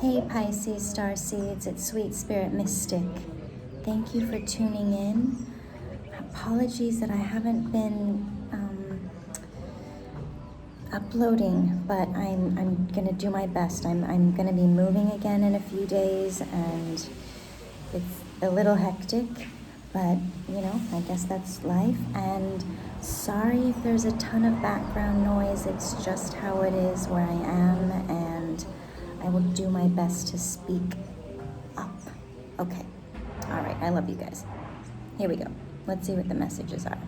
Hey Pisces Starseeds, it's Sweet Spirit Mystic. Thank you for tuning in. Apologies that I haven't been uploading, but I'm gonna do my best. I'm gonna be moving again in a few days, and it's a little hectic, but you know, I guess that's life. And sorry if there's a ton of background noise. It's just how it is where I am, and I will do my best to speak up. Okay. All right. I love you guys. Here we go. Let's see what the messages are.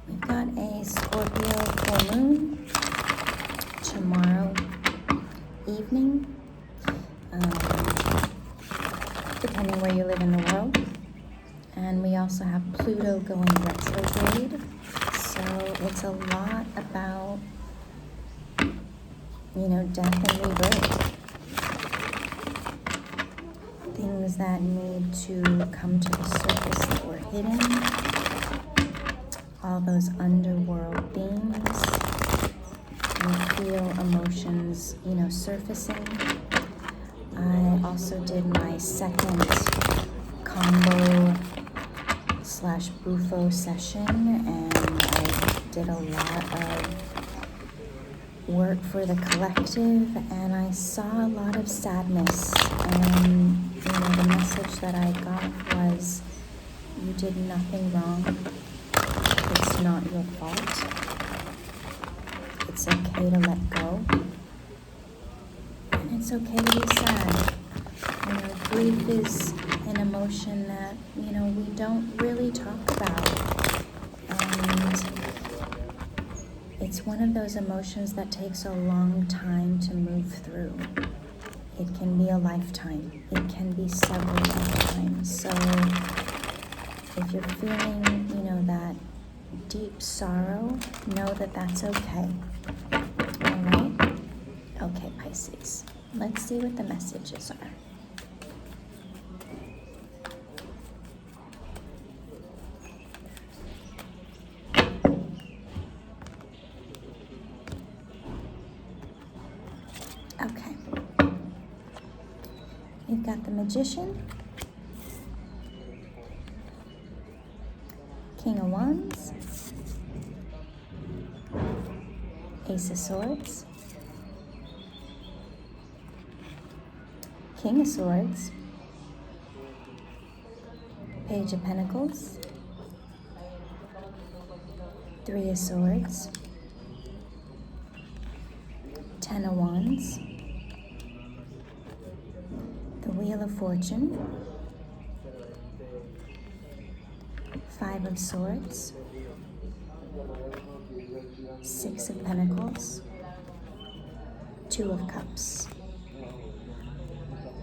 We've got a Scorpio full moon tomorrow evening, depending where you live in the world. And we also have Pluto going retrograde. So it's a lot about, you know, death and rebirth. Things that need to come to the surface that were hidden. All those underworld themes. You feel emotions, you know, surfacing. I also did my second combo / bufo session, and I did a lot of work for the collective, and I saw a lot of sadness, and you know, the message that I got was, you did nothing wrong. It's not your fault. It's okay to let go. And it's okay to be sad. You know, grief is an emotion that, you know, we don't really talk about. And it's one of those emotions that takes a long time to move through. It can be a lifetime. It can be several lifetimes. So if you're feeling, you know, that deep sorrow, know that that's okay. All right? Okay, Pisces. Let's see what the messages are. Okay. You've got the Magician, King of Wands, Ace of Swords, King of Swords, Page of Pentacles, Three of Swords, Ten of Wands, the Wheel of Fortune, Five of Swords, Six of Pentacles, Two of Cups.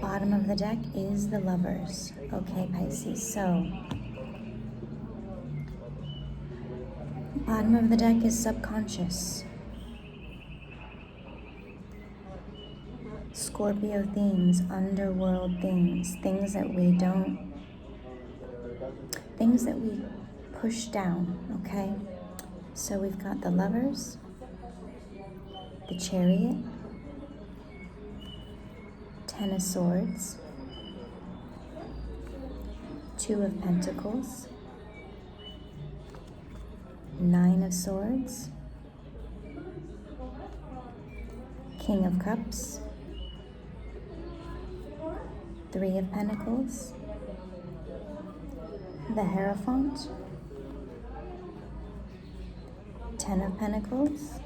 Bottom of the deck is the Lovers. Okay, Pisces, so bottom of the deck is subconscious. Scorpio themes, underworld themes, things that we push down, okay? So we've got the Lovers, the Chariot, Ten of Swords, Two of Pentacles, Nine of Swords, King of Cups, Three of Pentacles, the Hierophant, Ten of Pentacles,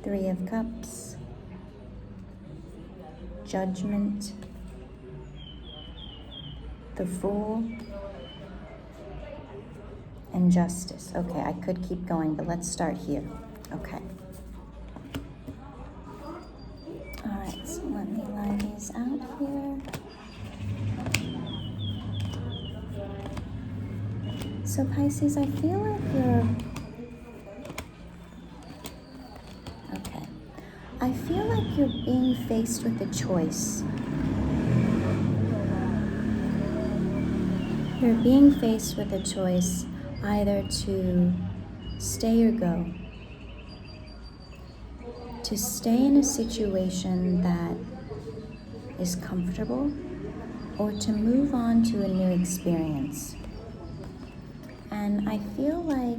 Three of Cups, Judgment, the Fool, and Justice. Okay, I could keep going, but let's start here. Okay. All right, so let me line these out here. So Pisces, I feel like I feel like you're being faced with a choice. You're being faced with a choice either to stay or go. to stay in a situation that is comfortable, or to move on to a new experience. And I feel like,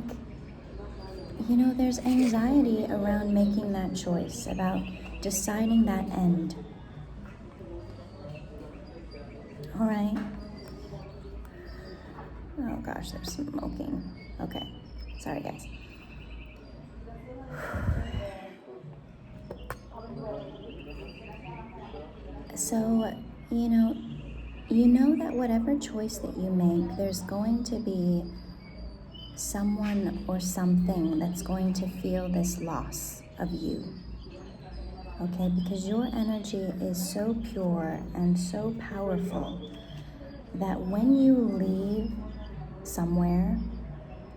there's anxiety around making that choice, about deciding that end. All right. Oh gosh, there's smoking. Okay, sorry guys. So, you know that whatever choice that you make, there's going to be someone or something that's going to feel this loss of you. Okay, because your energy is so pure and so powerful that when you leave somewhere,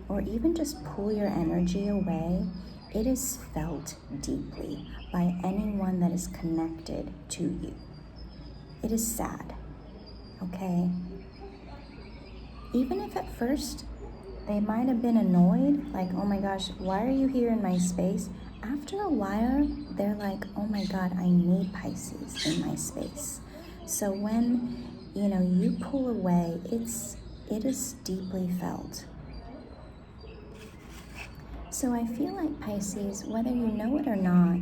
or even just pull your energy away, it is felt deeply by anyone that is connected to you. It is sad, okay? Even if at first they might have been annoyed, like, oh my gosh, why are you here in my space? After a while, they're like, oh my God, I need Pisces in my space. So when, you pull away, it is deeply felt. So I feel like Pisces, whether you know it or not,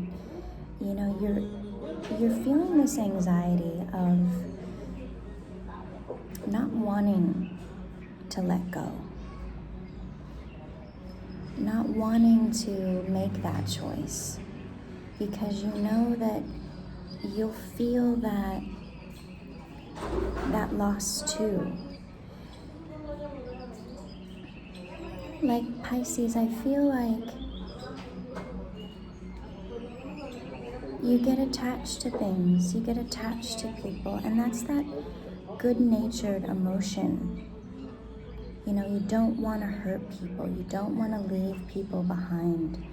you're feeling this anxiety of not wanting to let go, not wanting to make that choice, because you know that you'll feel that loss too. Like Pisces, I feel like you get attached to things, you get attached to people, and that's that good-natured emotion. You don't want to hurt people, you don't want to leave people behind.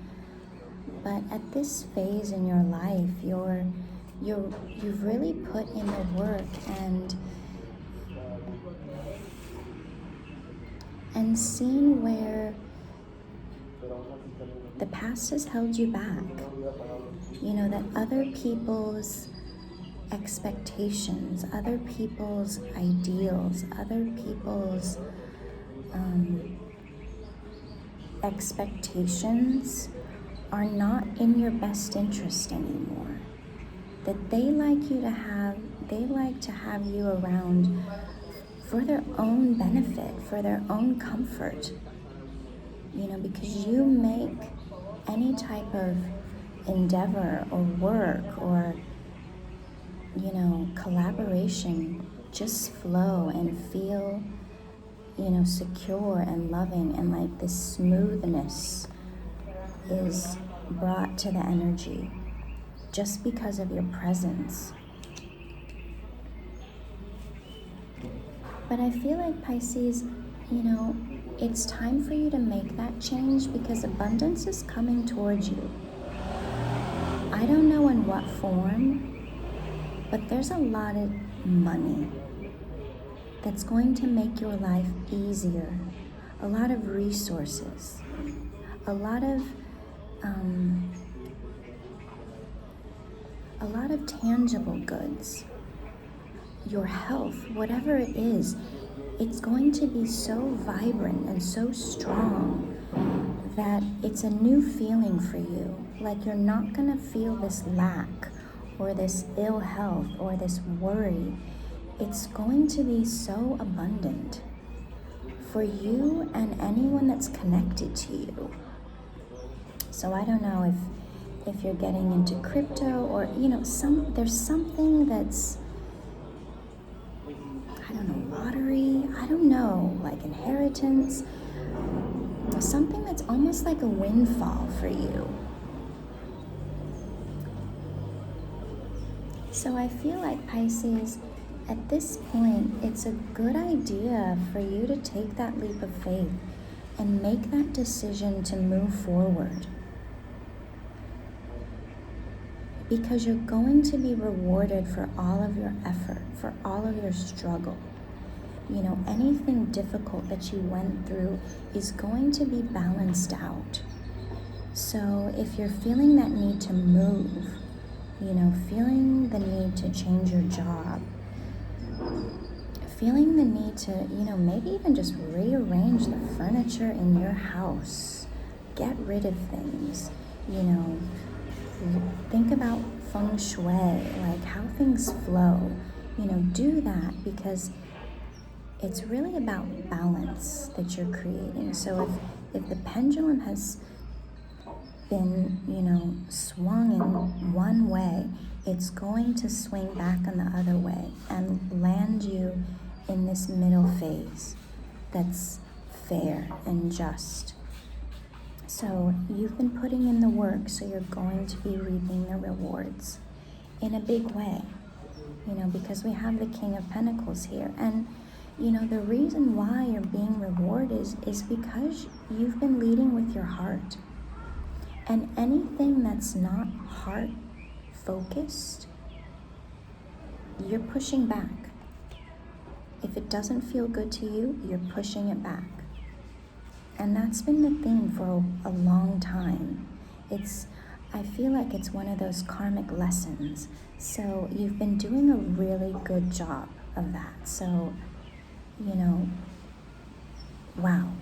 But at this phase in your life, you've really put in the work and seen where the past has held you back. That other people's expectations, other people's ideals, other people's expectations are not in your best interest anymore. That they like to have you around for their own benefit, for their own comfort. Because you make any type of endeavor or work or, collaboration just flow and feel, secure and loving, and like this smoothness is brought to the energy just because of your presence. But I feel like Pisces, it's time for you to make that change, because abundance is coming towards you. I don't know in what form, but there's a lot of money that's going to make your life easier, a lot of resources, a lot of tangible goods. Your health, whatever it is, it's going to be so vibrant and so strong that it's a new feeling for you. Like you're not going to feel this lack or this ill health or this worry. It's going to be so abundant for you and anyone that's connected to you. So I don't know if you're getting into crypto or, there's something that's, lottery, I don't know, like inheritance, something that's almost like a windfall for you. So I feel like Pisces, at this point, it's a good idea for you to take that leap of faith and make that decision to move forward. Because you're going to be rewarded for all of your effort, for all of your struggle. Anything difficult that you went through is going to be balanced out. So if you're feeling that need to move, feeling the need to change your job, feeling the need to, maybe even just rearrange the furniture in your house, get rid of things, think about feng shui, like how things flow, do that, because it's really about balance that you're creating. So if the pendulum has been, swung in one way, it's going to swing back on the other way and land you in this middle phase that's fair and just. So you've been putting in the work, so you're going to be reaping the rewards in a big way, because we have the King of Pentacles here. And the reason why you're being rewarded is because you've been leading with your heart. And anything that's not heart focused, you're pushing back. If it doesn't feel good to you, you're pushing it back. And that's been the theme for a long time. I feel like it's one of those karmic lessons. So you've been doing a really good job of that. So, wow,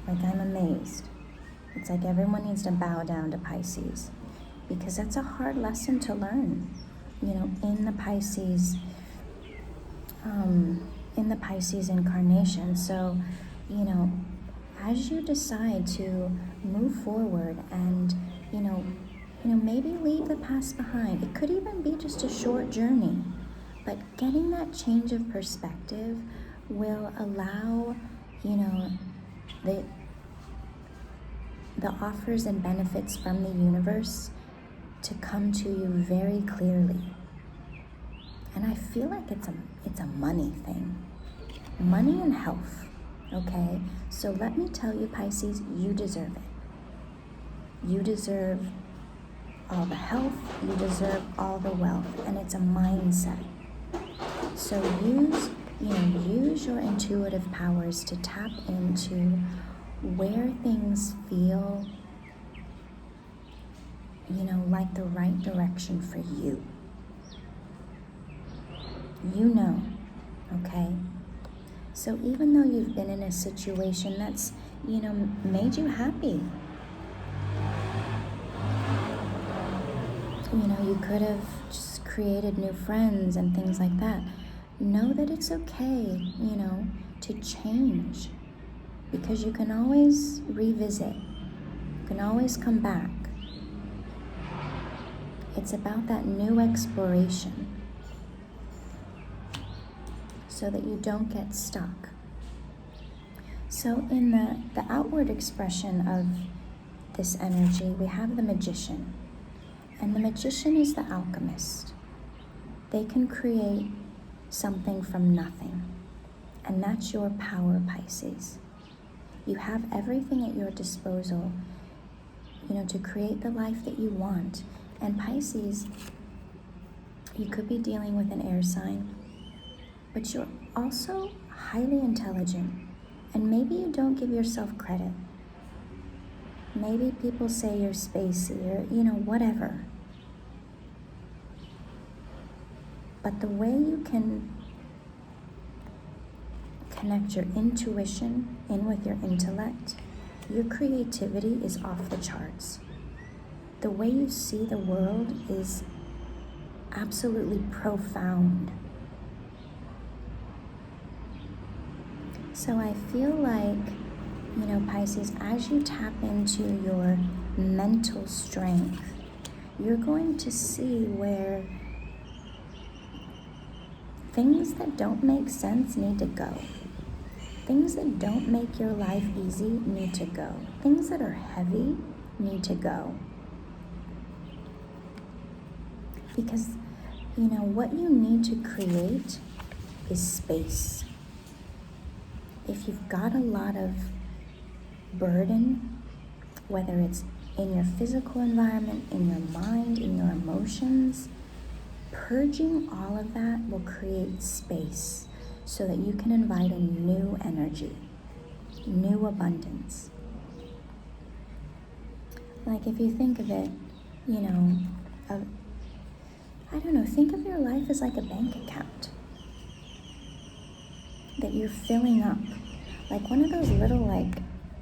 like I'm amazed. It's like everyone needs to bow down to Pisces, because that's a hard lesson to learn, in the Pisces incarnation. So, as you decide to move forward and, maybe leave the past behind, it could even be just a short journey, but getting that change of perspective will allow, the offers and benefits from the universe to come to you very clearly. And I feel like it's a money thing. Money and health, okay? So let me tell you, Pisces, you deserve it. You deserve all the health, you deserve all the wealth, and it's a mindset. So use your intuitive powers to tap into where things feel, like the right direction for you. Okay? So even though you've been in a situation that's, made you happy, you could have just created new friends and things like that. Know that it's okay, to change, because you can always revisit. You can always come back. It's about that new exploration so that you don't get stuck. So in the outward expression of this energy, we have the Magician. And the Magician is the alchemist. They can create something from nothing. And that's your power, Pisces. You have everything at your disposal, to create the life that you want. And Pisces, you could be dealing with an air sign, but you're also highly intelligent. And maybe you don't give yourself credit. Maybe people say you're spacey or, whatever. But the way you can connect your intuition in with your intellect, your creativity is off the charts. The way you see the world is absolutely profound. So I feel like, Pisces, as you tap into your mental strength, you're going to see where things that don't make sense need to go. Things that don't make your life easy need to go. Things that are heavy need to go. Because, what you need to create is space. If you've got a lot of burden, whether it's in your physical environment, in your mind, in your emotions, purging all of that will create space so that you can invite in new energy, new abundance. Like if you think of it, you know, I don't know, think of your life as like a bank account that you're filling up. Like one of those little like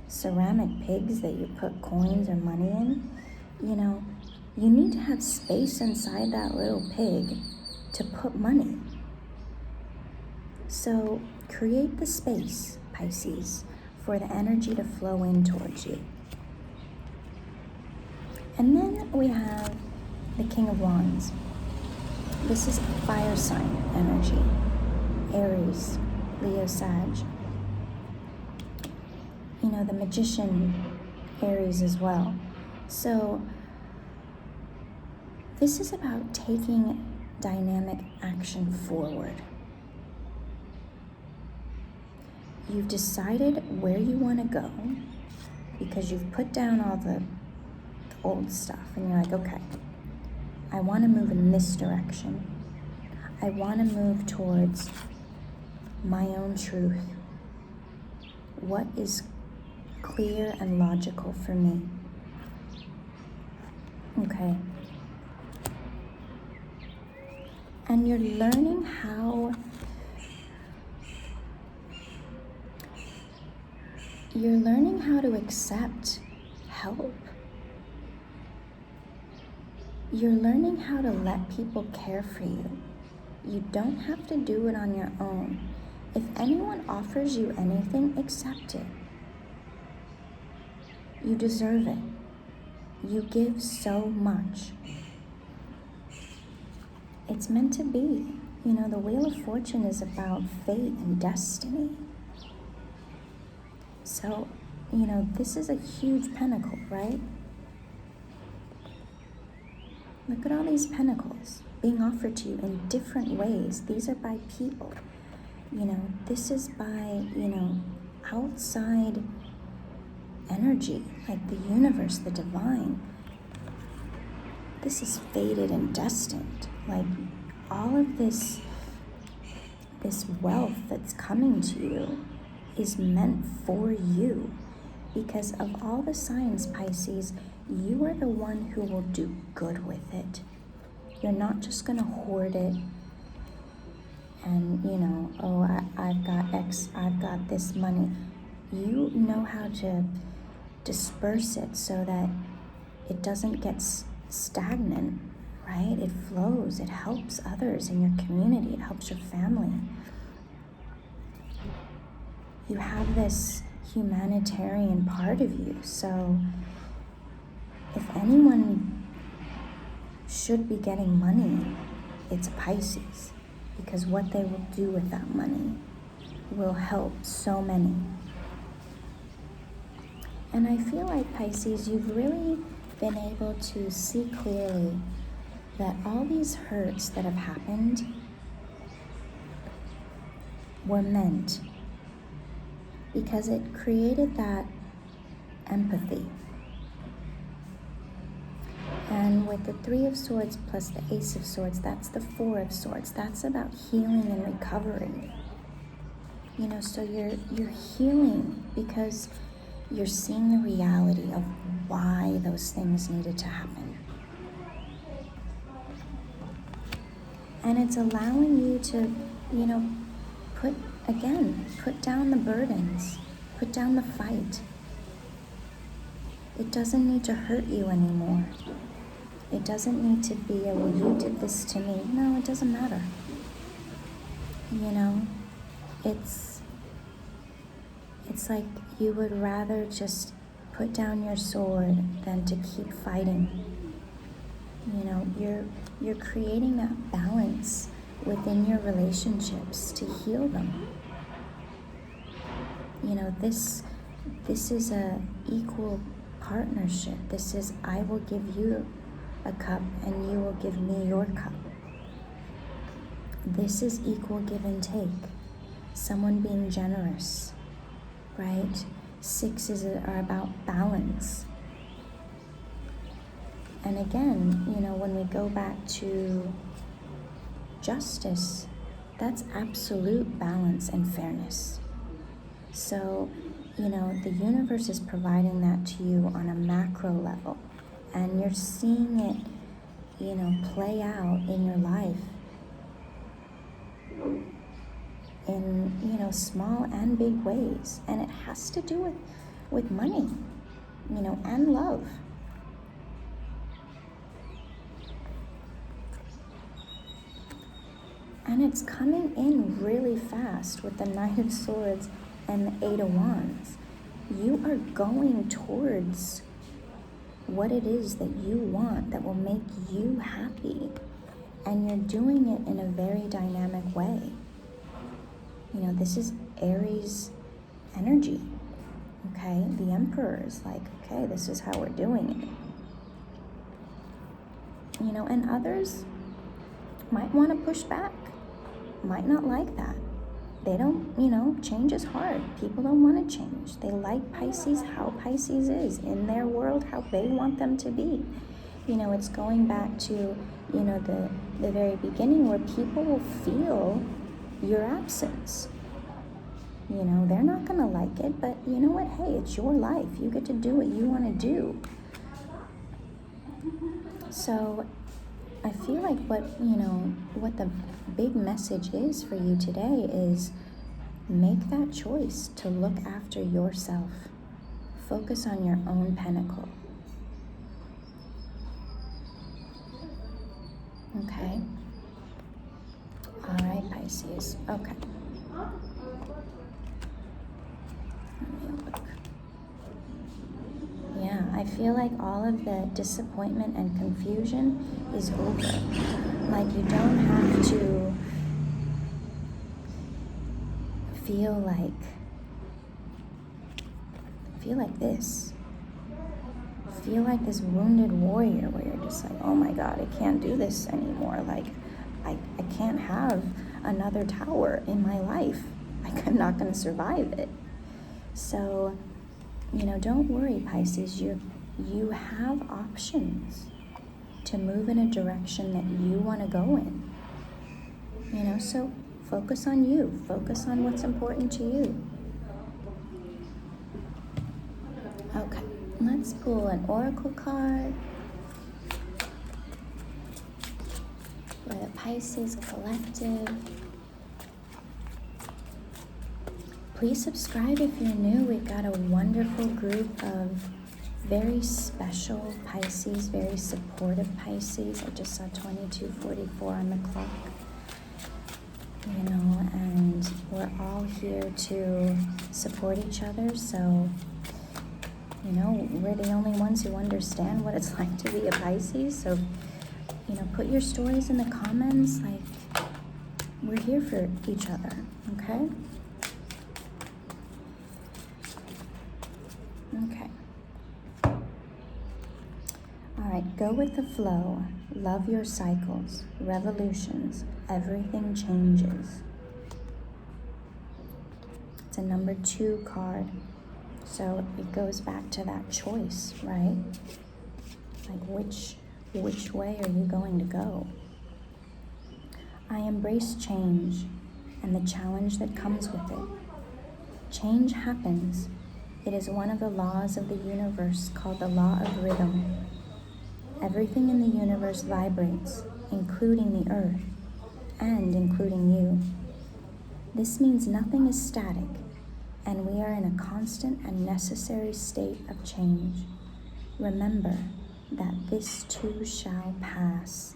ceramic pigs that you put coins or money in, you know, you need to have space inside that little pig to put money. So create the space, Pisces, for the energy to flow in towards you. And then we have the King of Wands. This is fire sign energy. Aries, Leo, Sag. You know, the Magician, Aries as well. So this is about taking dynamic action forward. You've decided where you want to go because you've put down all the old stuff and you're like, okay, I want to move in this direction. I want to move towards my own truth. What is clear and logical for me? Okay. And you're learning how to accept help. You're learning how to let people care for you. You don't have to do it on your own. If anyone offers you anything, accept it. You deserve it. You give so much. It's meant to be. You know, the Wheel of Fortune is about fate and destiny. So, you know, this is a huge pentacle, right? Look at all these pentacles being offered to you in different ways. These are by people. You know, this is by, you know, outside energy, like the universe, the divine. This is fated and destined. Like all of this wealth that's coming to you is meant for you. Because of all the signs, Pisces, you are the one who will do good with it. You're not just going to hoard it and, you know, oh, I've got X, I've got this money. You know how to disperse it so that it doesn't get stagnant, right? It flows, it helps others in your community, it helps your family. You have this humanitarian part of you, so if anyone should be getting money, it's Pisces, because what they will do with that money will help so many. And I feel like, Pisces, you've really been able to see clearly that all these hurts that have happened were meant, because it created that empathy. And with the Three of Swords plus the Ace of Swords, that's the Four of Swords. That's about healing and recovery. You know, so you're healing because you're seeing the reality of why those things needed to happen. And it's allowing you to, you know, put down the burdens, put down the fight. It doesn't need to hurt you anymore. It doesn't need to be, oh, well, you did this to me. No, it doesn't matter. You know, it's like you would rather just put down your sword than to keep fighting. You know, you're creating that balance within your relationships to heal them. You know, this is a equal partnership. This is, I will give you a cup and you will give me your cup. This is equal give and take. Someone being generous, right? Sixes are about balance. And again, you know, when we go back to justice, that's absolute balance and fairness. So, you know, the universe is providing that to you on a macro level. and you're seeing it, play out in your life in, small and big ways. And it has to do with money, and love. And it's coming in really fast with the Knight of Swords and the Eight of Wands. You are going towards what it is that you want that will make you happy. And you're doing it in a very dynamic way. This is Aries energy, okay? The Emperor is like, okay, this is how we're doing it. And others might want to push back, might not like that. They don't, change is hard. People don't want to change. They like Pisces, how Pisces is in their world, how they want them to be. It's going back to, the very beginning where people will feel your absence. They're not going to like it, but you know what? Hey, it's your life. You get to do what you want to do. So I feel like what the big message is for you today is make that choice to look after yourself. Focus on your own pinnacle. Okay? All right, Pisces. Okay. Let me look. Yeah, I feel like all of the disappointment and confusion is over. Like you don't have to feel like this. Feel like this wounded warrior where you're just like, oh my God, I can't do this anymore. Like, I can't have another tower in my life. Like, I'm not going to survive it. So, don't worry, Pisces. You have options to move in a direction that you want to go in. So focus on you. Focus on what's important to you. Okay, let's pull an oracle card for the Pisces Collective. Please subscribe if you're new. We've got a wonderful group of very special Pisces, very supportive Pisces. I just saw 2244 on the clock. And we're all here to support each other. So, we're the only ones who understand what it's like to be a Pisces. So, put your stories in the comments. Like, we're here for each other, okay? Okay. All right, go with the flow. Love your cycles, revolutions, everything changes. It's a number 2 card. So it goes back to that choice, right? Like which way are you going to go? I embrace change and the challenge that comes with it. Change happens. It is one of the laws of the universe called the law of rhythm. Everything in the universe vibrates, including the earth, and including you. This means nothing is static, and we are in a constant and necessary state of change. Remember that this too shall pass,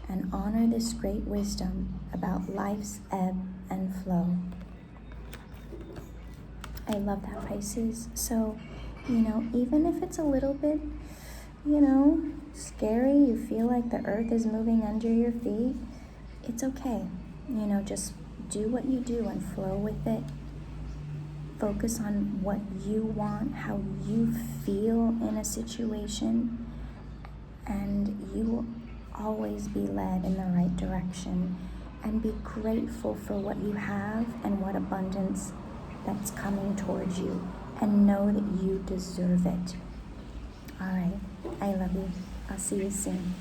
and honor this great wisdom about life's ebb and flow. I love that, Pisces. So, even if it's a little bit, scary, you feel like the earth is moving under your feet, it's okay. Just do what you do and flow with it. Focus on what you want, how you feel in a situation, and you will always be led in the right direction. And be grateful for what you have and what abundance that's coming towards you, and know that you deserve it. All right, I love you. I'll see you soon.